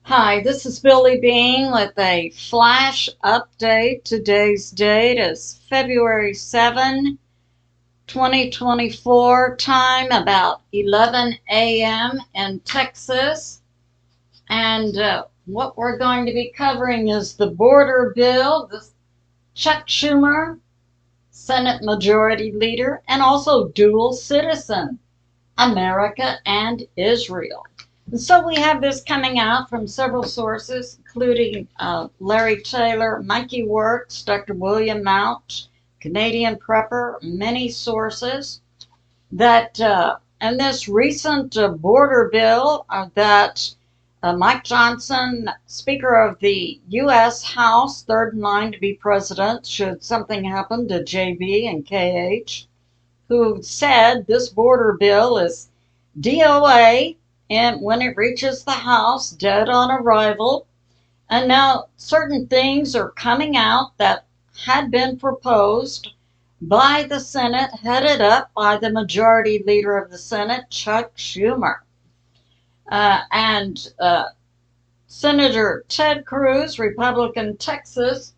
Hi, this is Billy Bean with a flash update. Today's date is February 7, 2024, time about 11 a.m. in Texas. And what we're going to be covering is the border bill, Chuck Schumer, Senate Majority Leader, and also dual citizen, America and Israel. And so we have this coming out from several sources, including Larry Taylor, Mikey Works, Dr. William Mount, Canadian Prepper, many sources that in this recent border bill that Mike Johnson, Speaker of the U.S. House, third in line to be president should something happen to JB and KH, who said this border bill is DOA, and when it reaches the House, dead on arrival. And now certain things are coming out that had been proposed by the Senate, headed up by the Majority Leader of the Senate, Chuck Schumer. And Senator Ted Cruz, Republican Texas,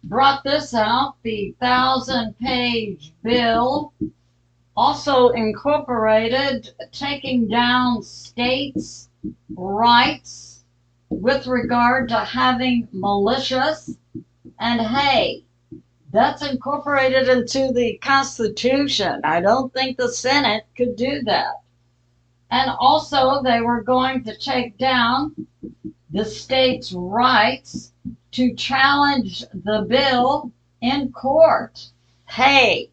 brought this out, the 1,000-page bill. Also incorporated taking down states' rights with regard to having militias. And hey, that's incorporated into the Constitution. I don't think the Senate could do that. And also, they were going to take down the states' rights to challenge the bill in court. Hey,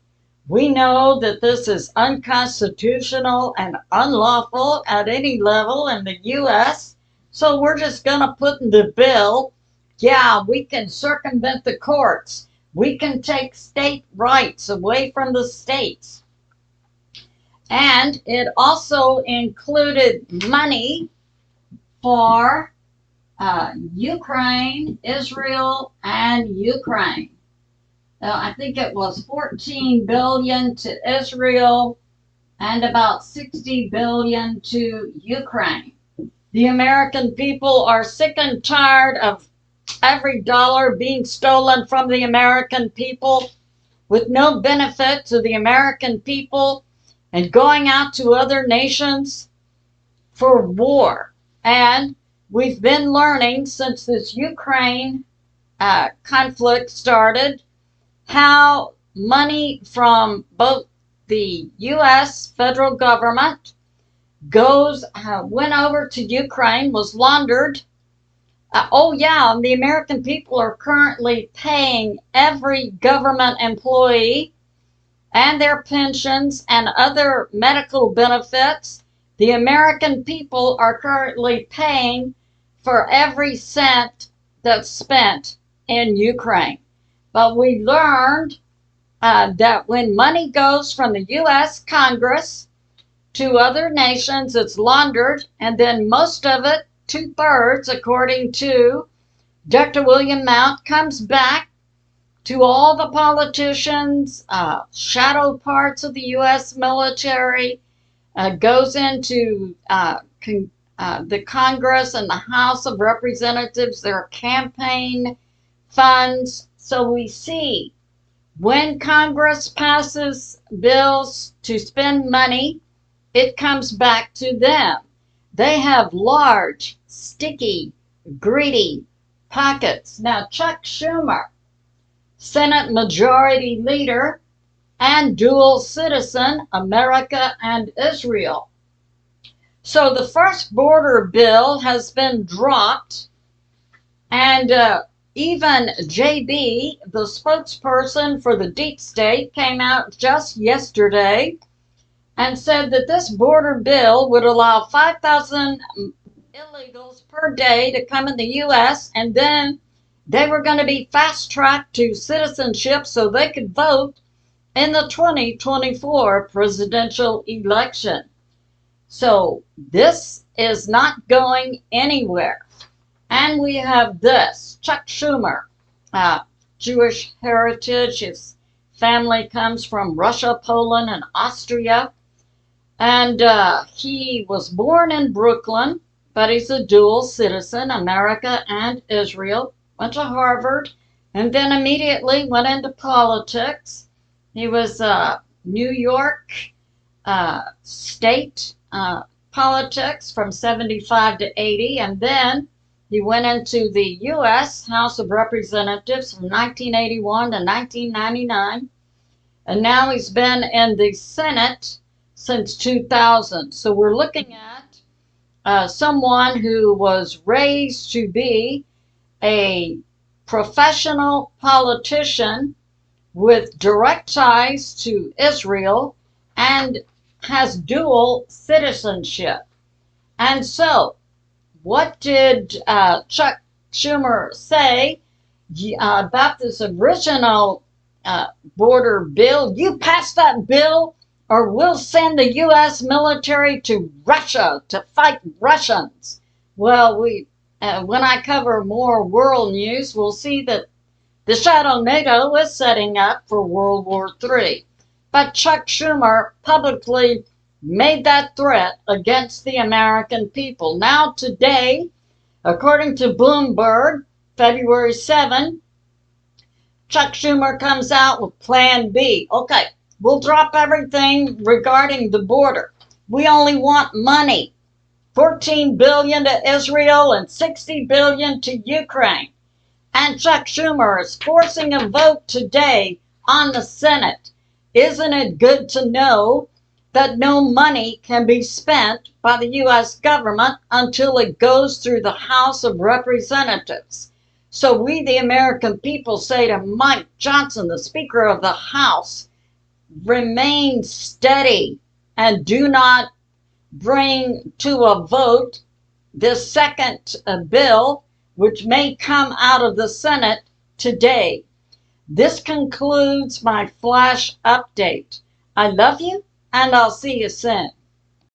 we know that this is unconstitutional and unlawful at any level in the U.S., so we're just going to put in the bill, yeah, we can circumvent the courts. We can take state rights away from the states. And it also included money for Ukraine, Israel, and Ukraine. I think it was 14 billion to Israel and about 60 billion to Ukraine. The American people are sick and tired of every dollar being stolen from the American people with no benefit to the American people and going out to other nations for war. And we've been learning since this Ukraine conflict started how money from both the U.S. federal government went over to Ukraine, was laundered. And the American people are currently paying every government employee and their pensions and other medical benefits. The American people are currently paying for every cent that's spent in Ukraine. But we learned that when money goes from the U.S. Congress to other nations, it's laundered, and then most of it, 2/3, according to Dr. William Mount, comes back to all the politicians, shadow parts of the U.S. military, goes into the Congress and the House of Representatives, their campaign funds. So we see when Congress passes bills to spend money, it comes back to them. They have large, sticky, greedy pockets. Now, Chuck Schumer, Senate Majority Leader and dual citizen, America and Israel. So the first border bill has been dropped, and even JB, the spokesperson for the deep state, came out just yesterday and said that this border bill would allow 5,000 illegals per day to come in the U.S., and then they were going to be fast-tracked to citizenship so they could vote in the 2024 presidential election. So this is not going anywhere. And we have this, Chuck Schumer, Jewish heritage. His family comes from Russia, Poland, and Austria. And he was born in Brooklyn, but he's a dual citizen, America and Israel. Went to Harvard, and then immediately went into politics. He was New York state politics from 75 to 80, and then he went into the U.S. House of Representatives from 1981 to 1999, and now he's been in the Senate since 2000. So we're looking at someone who was raised to be a professional politician with direct ties to Israel and has dual citizenship. And so, what did Chuck Schumer say about this original border bill? You pass that bill, or we'll send the U.S. military to Russia to fight Russians. Well, when I cover more world news, we'll see that the shadow NATO is setting up for World War III. But Chuck Schumer publicly made that threat against the American people. Now today, according to Bloomberg, February 7, Chuck Schumer comes out with Plan B. Okay, we'll drop everything regarding the border. We only want money. $14 billion to Israel and $60 billion to Ukraine. And Chuck Schumer is forcing a vote today on the Senate. Isn't it good to know that no money can be spent by the U.S. government until it goes through the House of Representatives? So we, the American people, say to Mike Johnson, the Speaker of the House, remain steady and do not bring to a vote this second bill, which may come out of the Senate today. This concludes my flash update. I love you, and I'll see you soon.